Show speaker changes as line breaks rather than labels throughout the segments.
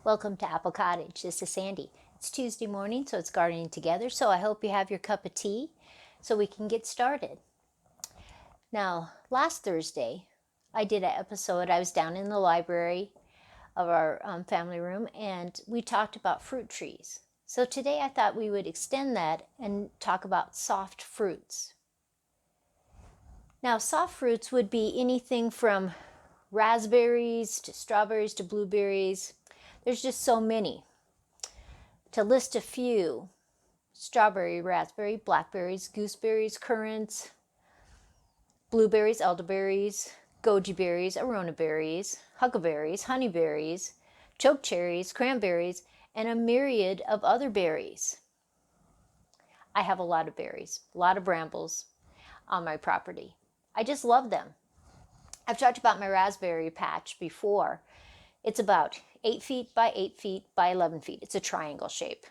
Welcome to Apple Cottage. This is Sandy. It's Tuesday morning, so it's gardening together. So I hope you have your cup of tea so we can get started. Now, last Thursday, I did an episode. I was down in the library of our family room, and we talked about fruit trees. So today I thought we would extend that and talk about soft fruits. Now, soft fruits would be anything from raspberries to strawberries to blueberries. There's just so many. To list a few: strawberry, raspberry, blackberries, gooseberries, currants, blueberries, elderberries, goji berries, arona berries, huckleberries, honeyberries, chokecherries, cranberries, and a myriad of other berries. I have a lot of berries, a lot of brambles on my property. I just love them. I've talked about my raspberry patch before. It's about 8 feet by 8 feet by 11 feet. It's a triangle shape.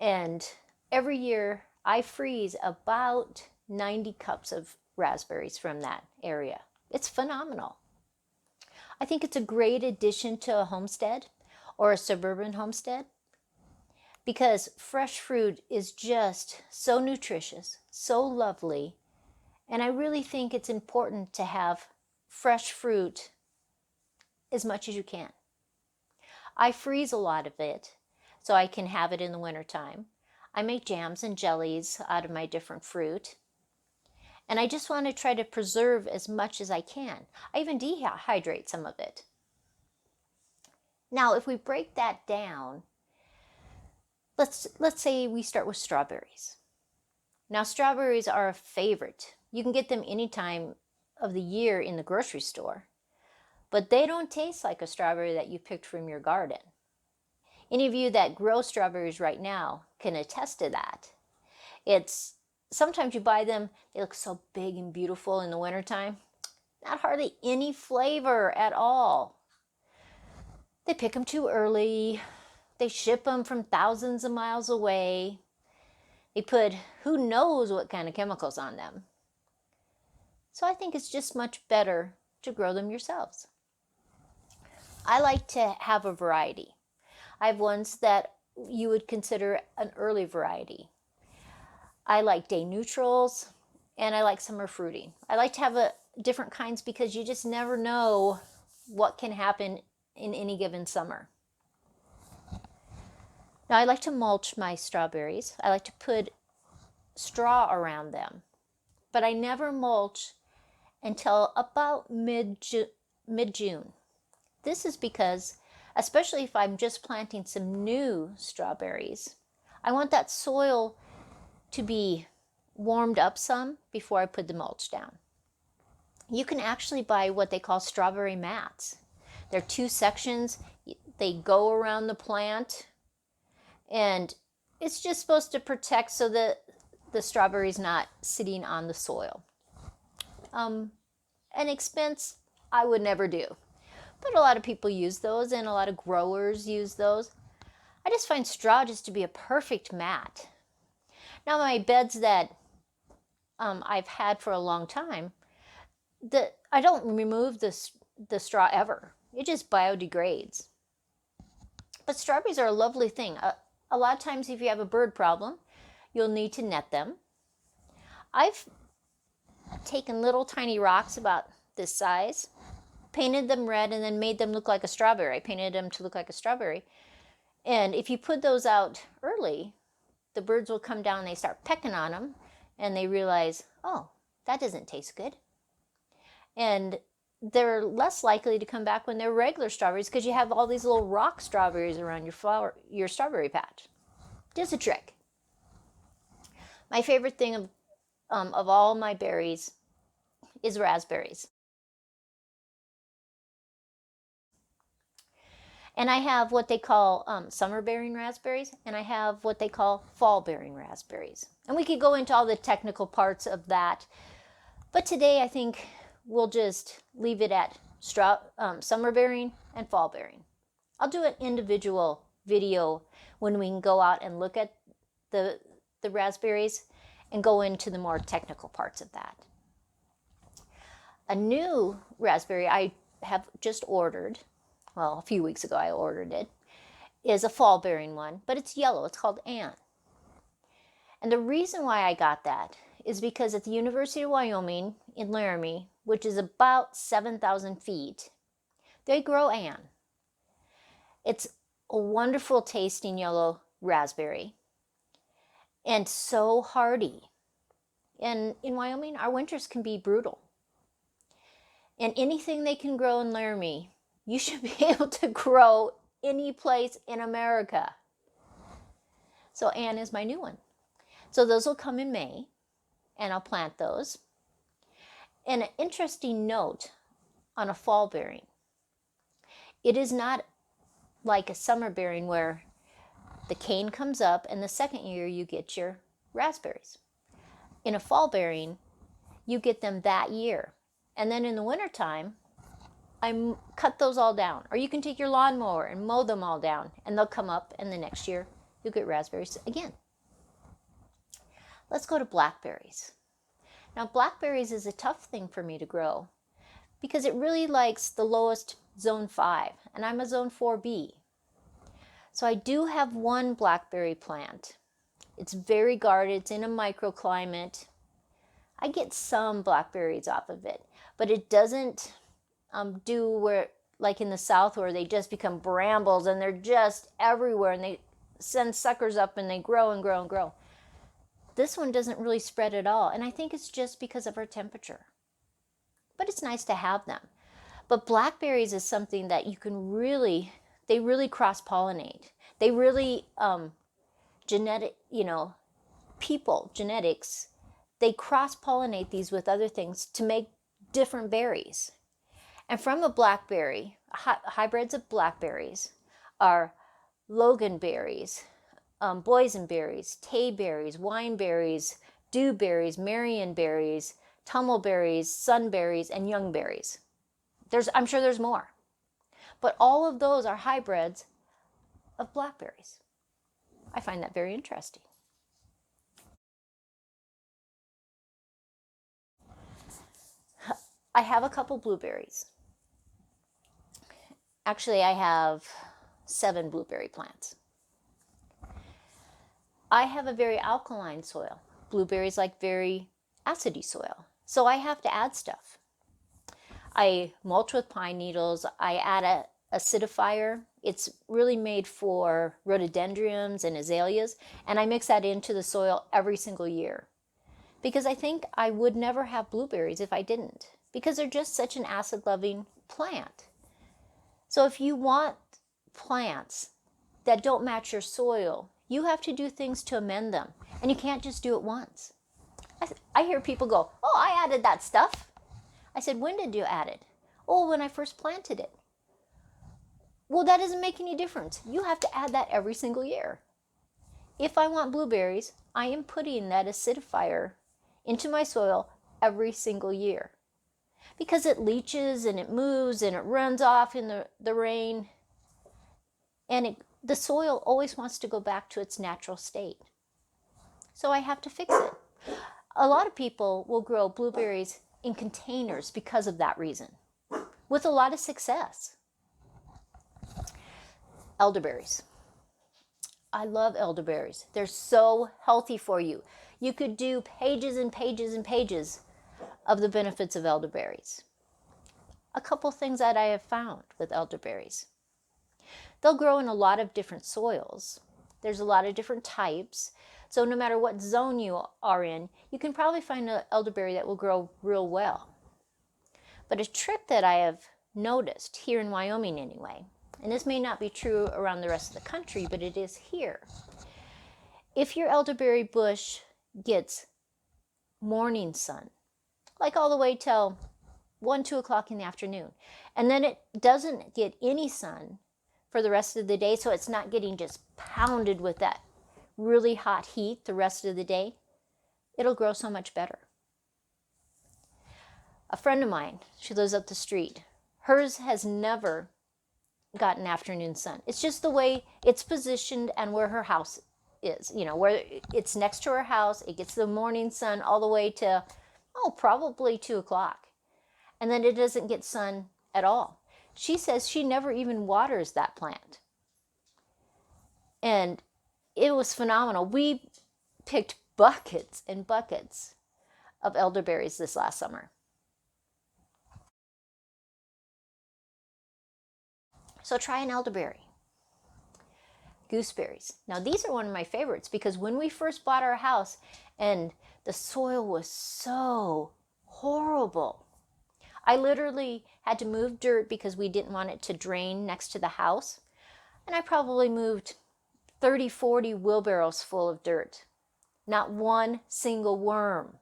And every year I freeze about 90 cups of raspberries from that area. It's phenomenal. I think it's a great addition to a homestead or a suburban homestead because fresh fruit is just so nutritious, so lovely, and I really think it's important to have fresh fruit as much as you can. I freeze a lot of it so I can have it in the wintertime. I make jams and jellies out of my different fruit. And I just want to try to preserve as much as I can. I even dehydrate some of it. Now, if we break that down, let's say we start with strawberries. Now, strawberries are a favorite. You can get them any time of the year in the grocery store, but they don't taste like a strawberry that you picked from your garden. Any of you that grow strawberries right now can attest to that. Sometimes you buy them, they look so big and beautiful in the wintertime. Not hardly any flavor at all. They pick them too early. They ship them from thousands of miles away. They put who knows what kind of chemicals on them. So I think it's just much better to grow them yourselves. I like to have a variety. I have ones that you would consider an early variety. I like day neutrals, and I like summer fruiting. I like to have different kinds because you just never know what can happen in any given summer. Now, I like to mulch my strawberries. I like to put straw around them, but I never mulch until about mid-June. This is because, especially if I'm just planting some new strawberries, I want that soil to be warmed up some before I put the mulch down. You can actually buy what they call strawberry mats. They're 2 sections. They go around the plant, and it's just supposed to protect so that the strawberry's not sitting on the soil. An expense I would never do, but a lot of people use those and a lot of growers use those. I just find straw just to be a perfect mat. Now, my beds that I've had for a long time, I don't remove the straw ever. It just biodegrades. But strawberries are a lovely thing. A lot of times if you have a bird problem, you'll need to net them. I've taken little tiny rocks about this size, painted them red, and then made them look like a strawberry. I painted them to look like a strawberry. And if you put those out early, the birds will come down and they start pecking on them, and they realize, oh, that doesn't taste good. And they're less likely to come back when they're regular strawberries because you have all these little rock strawberries around your strawberry patch. Just a trick. My favorite thing of all my berries is raspberries. And I have what they call summer-bearing raspberries, and I have what they call fall-bearing raspberries. And we could go into all the technical parts of that, but today I think we'll just leave it at summer-bearing and fall-bearing. I'll do an individual video when we can go out and look at the raspberries and go into the more technical parts of that. A new raspberry I have just ordered well, a few weeks ago I ordered it, is a fall bearing one, but it's yellow. It's called Anne. And the reason why I got that is because at the University of Wyoming in Laramie, which is about 7,000 feet, they grow Anne. It's a wonderful tasting yellow raspberry and so hardy. And in Wyoming, our winters can be brutal. And anything they can grow in Laramie, you should be able to grow any place in America. So Anne is my new one. So those will come in May, and I'll plant those. And an interesting note on a fall bearing. It is not like a summer bearing where the cane comes up and the second year you get your raspberries. In a fall bearing, you get them that year. And then in the wintertime, I cut those all down. Or you can take your lawnmower and mow them all down, and they'll come up, and the next year you'll get raspberries again. Let's go to blackberries. Now, blackberries is a tough thing for me to grow because it really likes the lowest zone 5, and I'm a zone 4B. So I do have one blackberry plant. It's very guarded. It's in a microclimate. I get some blackberries off of it, but it doesn't do where, like in the South, where they just become brambles and they're just everywhere and they send suckers up and they grow and grow and grow. This one doesn't really spread at all, and I think it's just because of our temperature. But it's nice to have them. But blackberries is something that you can really, they really cross-pollinate. They really, genetics, they cross-pollinate these with other things to make different berries. And from a blackberry, hybrids of blackberries are loganberries, boysenberries, tayberries, wineberries, dewberries, marionberries, tumbleberries, sunberries, and youngberries. I'm sure there's more. But all of those are hybrids of blackberries. I find that very interesting. I have a couple blueberries. Actually, I have 7 blueberry plants. I have a very alkaline soil. Blueberries like very acidy soil. So I have to add stuff. I mulch with pine needles. I add a acidifier. It's really made for rhododendrons and azaleas, and I mix that into the soil every single year. Because I think I would never have blueberries if I didn't, because they're just such an acid-loving plant. So if you want plants that don't match your soil, you have to do things to amend them, and you can't just do it once. I hear people go, "Oh, I added that stuff." I said, "When did you add it?" "Oh, when I first planted it." Well, that doesn't make any difference. You have to add that every single year. If I want blueberries, I am putting that acidifier into my soil every single year, because it leaches and it moves and it runs off in the rain, and the soil always wants to go back to its natural state. So I have to fix it. A lot of people will grow blueberries in containers because of that reason, with a lot of success. Elderberries. I love elderberries. They're so healthy for you. You could do pages and pages and pages of the benefits of elderberries. A couple things that I have found with elderberries. They'll grow in a lot of different soils. There's a lot of different types. So no matter what zone you are in, you can probably find an elderberry that will grow real well. But a trick that I have noticed here in Wyoming anyway, and this may not be true around the rest of the country, but it is here. If your elderberry bush gets morning sun, like all the way till 1, 2 o'clock in the afternoon, and then it doesn't get any sun for the rest of the day, so it's not getting just pounded with that really hot heat the rest of the day, it'll grow so much better. A friend of mine, she lives up the street, hers has never gotten afternoon sun. It's just the way it's positioned and where her house is, where it's next to her house. It gets the morning sun all the way to, probably 2 o'clock. And then it doesn't get sun at all. she says she never even waters that plant. And it was phenomenal. We picked buckets and buckets of elderberries this last summer. So try an elderberry. Gooseberries. Now these are one of my favorites because when we first bought our house and the soil was so horrible, I literally had to move dirt because we didn't want it to drain next to the house. And I probably moved 30, 40 wheelbarrows full of dirt. Not one single worm.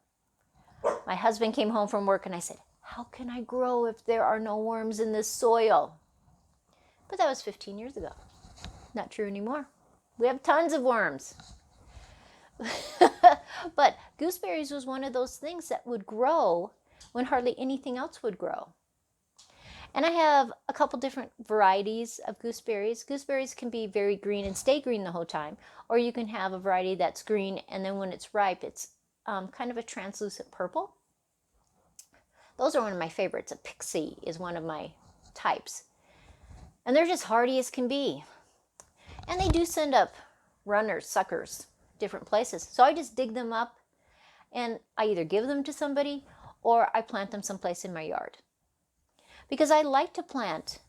My husband came home from work and I said, how can I grow if there are no worms in this soil? But that was 15 years ago. Not true anymore. We have tons of worms. But gooseberries was one of those things that would grow when hardly anything else would grow. And I have a couple different varieties of gooseberries. Gooseberries can be very green and stay green the whole time, or you can have a variety that's green and then when it's ripe, it's kind of a translucent purple. Those are one of my favorites. A pixie is one of my types. And they're just hardy as can be. And they do send up runners, suckers, different places. So I just dig them up and I either give them to somebody or I plant them someplace in my yard. Because I like to plant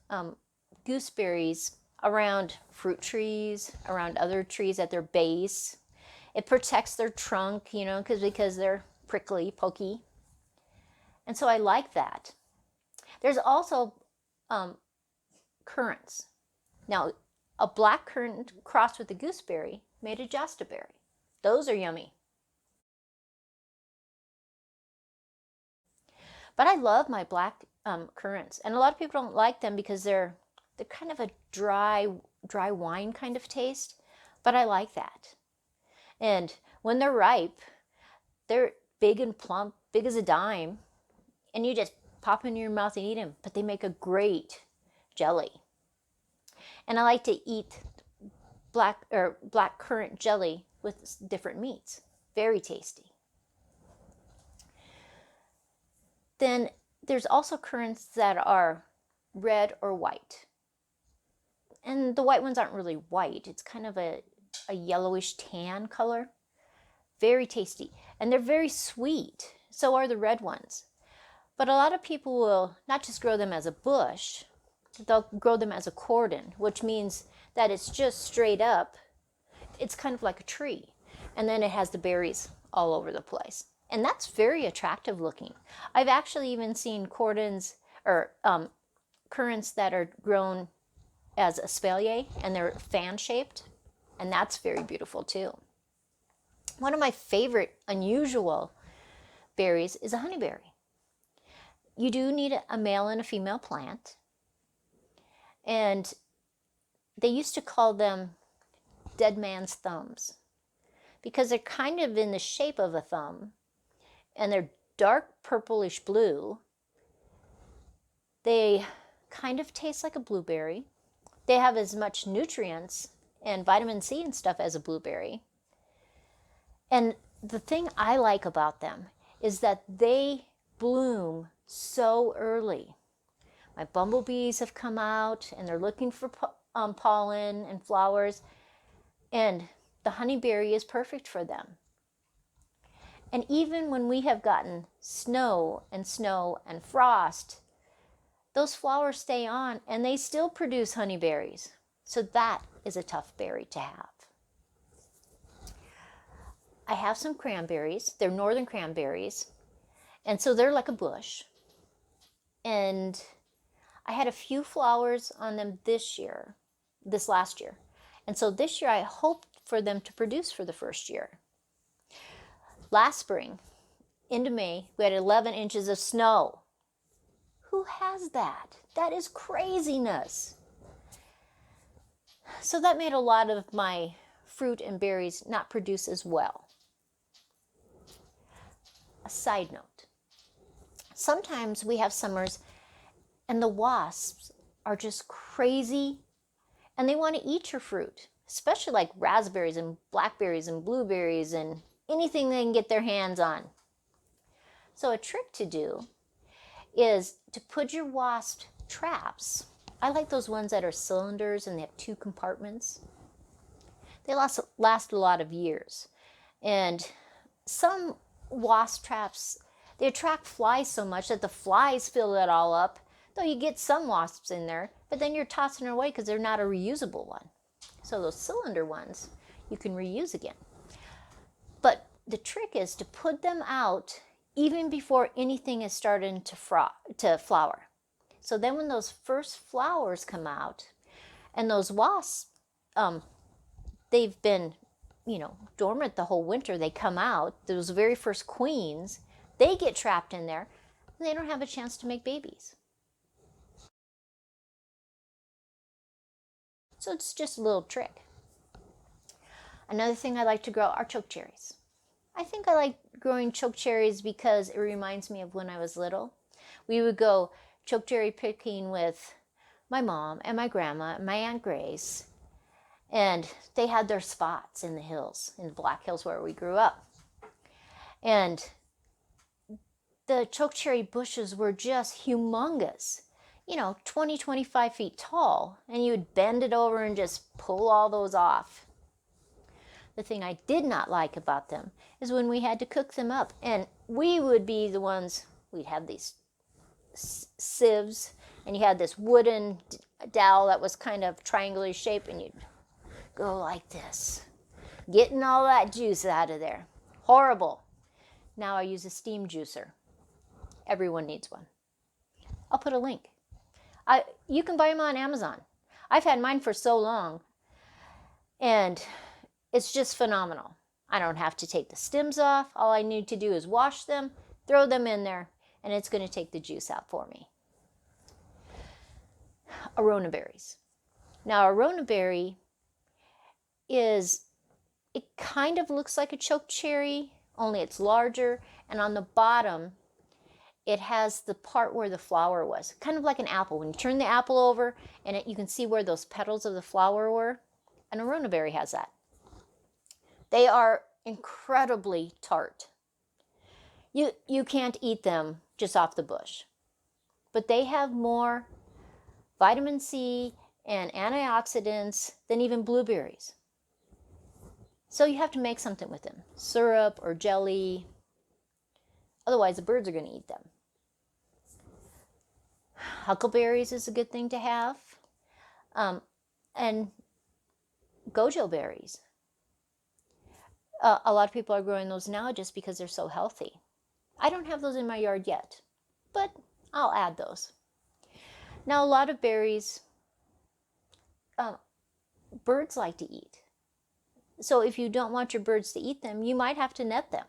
gooseberries around fruit trees, around other trees at their base. It protects their trunk, you know, because they're prickly, pokey. And so I like that. There's also currants. Now, a black currant crossed with a gooseberry made a jostaberry. Those are yummy. But I love my black currants, and a lot of people don't like them because they're kind of a dry wine kind of taste. But I like that. And when they're ripe, they're big and plump, big as a dime, and you just pop in your mouth and eat them. But they make a great jelly. And I like to eat black currant jelly with different meats. Very tasty. Then there's also currants that are red or white. And the white ones aren't really white. It's kind of a yellowish tan color. Very tasty. And they're very sweet. So are the red ones. But a lot of people will not just grow them as a bush, they'll grow them as a cordon, which means that it's just straight up. It's kind of like a tree. And then it has the berries all over the place. And that's very attractive looking. I've actually even seen cordons or currants that are grown as espalier and they're fan shaped. And that's very beautiful too. One of my favorite unusual berries is a honeyberry. You do need a male and a female plant. And they used to call them dead man's thumbs because they're kind of in the shape of a thumb and they're dark purplish blue. They kind of taste like a blueberry. They have as much nutrients and vitamin C and stuff as a blueberry. And the thing I like about them is that they bloom so early. My bumblebees have come out and they're looking for pollen and flowers, and the honeyberry is perfect for them. And even when we have gotten snow and frost, those flowers stay on and they still produce honeyberries. So that is a tough berry to have. I have some cranberries. They're northern cranberries. And so they're like a bush. And I had a few flowers on them this last year. And so this year I hoped for them to produce for the first year. Last spring, into May, we had 11 inches of snow. Who has that? That is craziness. So that made a lot of my fruit and berries not produce as well. A side note. Sometimes we have summers and the wasps are just crazy and they want to eat your fruit, especially like raspberries and blackberries and blueberries and anything they can get their hands on. So a trick to do is to put your wasp traps I like those ones that are cylinders and they have 2 compartments. They last a lot of years. And some wasp traps, they attract flies so much that the flies fill it all up. Though you get some wasps in there, but then you're tossing it away because they're not a reusable one. So those cylinder ones, you can reuse again. But the trick is to put them out even before anything is starting to flower. So then when those first flowers come out, and those wasps, they've been, dormant the whole winter, they come out, those very first queens, they get trapped in there, and they don't have a chance to make babies. So it's just a little trick. Another thing I like to grow are chokecherries. I think I like growing chokecherries because it reminds me of when I was little. We would go chokecherry picking with my mom and my grandma and my Aunt Grace. And they had their spots in the hills, in the Black Hills where we grew up. And the chokecherry bushes were just humongous, 20, 25 feet tall. And you would bend it over and just pull all those off. The thing I did not like about them is when we had to cook them up. And we would be the ones, we'd have these sieves, and you had this wooden dowel that was kind of triangular shape, and you'd go like this, getting all that juice out of there. Horrible. Now I use a steam juicer. Everyone needs one. I'll put a link. You can buy them on Amazon. I've had mine for so long, and it's just phenomenal. I don't have to take the stems off. All I need to do is wash them, throw them in there, and it's going to take the juice out for me. Berries. Now, a berry it kind of looks like a chokecherry, only it's larger, and on the bottom it has the part where the flower was, kind of like an apple. When you turn the apple over, and you can see where those petals of the flower were, an berry has that. They are incredibly tart. You can't eat them just off the bush, but they have more vitamin C and antioxidants than even blueberries. So you have to make something with them, syrup or jelly. Otherwise, the birds are going to eat them. Huckleberries is a good thing to have. And gojo berries. A lot of people are growing those now just because they're so healthy. I don't have those in my yard yet, but I'll add those. Now, a lot of berries, birds like to eat. So if you don't want your birds to eat them, you might have to net them.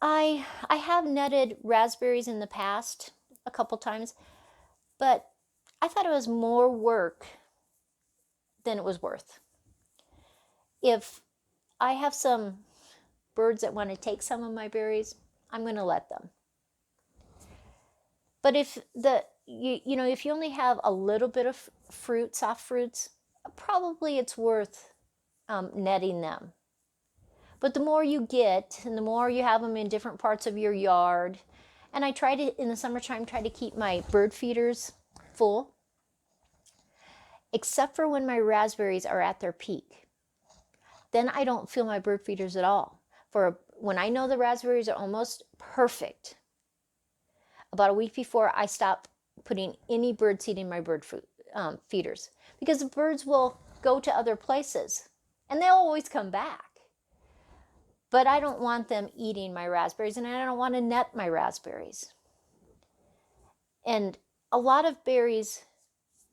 I have netted raspberries in the past a couple times, but I thought it was more work than it was worth. If I have some birds that want to take some of my berries, I'm going to let them. But if if you only have a little bit of fruit, soft fruits, probably it's worth netting them. But the more you get, and the more you have them in different parts of your yard, and I try to, in the summertime, try to keep my bird feeders full, except for when my raspberries are at their peak. Then I don't fill my bird feeders at all. When I know the raspberries are almost perfect, about a week before, I stop putting any bird seed in my bird feeders, because the birds will go to other places and they'll always come back. But I don't want them eating my raspberries, and I don't want to net my raspberries. And a lot of berries,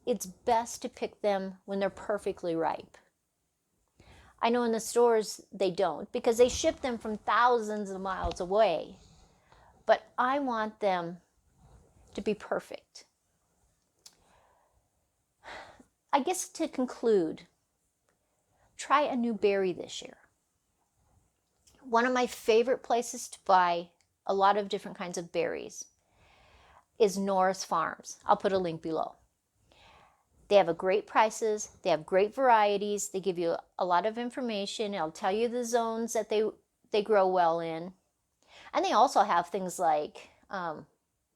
it's best to pick them when they're perfectly ripe. I know in the stores they don't, because they ship them from thousands of miles away. But I want them to be perfect. I guess to conclude, try a new berry this year. One of my favorite places to buy a lot of different kinds of berries is Nourse Farms. I'll put a link below. They have great prices. They have great varieties. They give you a lot of information. It'll tell you the zones that they grow well in. And they also have things like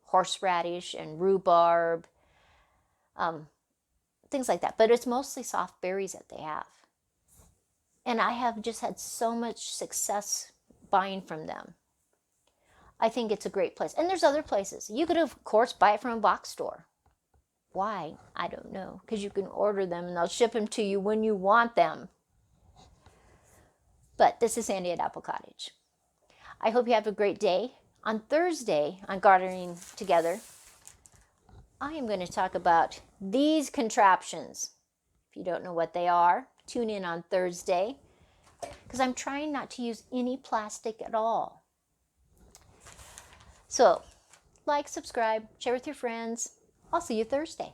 horseradish and rhubarb, things like that. But it's mostly soft berries that they have. And I have just had so much success buying from them. I think it's a great place. And there's other places. You could, of course, buy it from a box store. Why? I don't know. Because you can order them and they'll ship them to you when you want them. But this is Sandy at Apple Cottage. I hope you have a great day. On Thursday, on Gardening Together, I am going to talk about these contraptions. If you don't know what they are, tune in on Thursday, because I'm trying not to use any plastic at all. So, like, subscribe, share with your friends. I'll see you Thursday.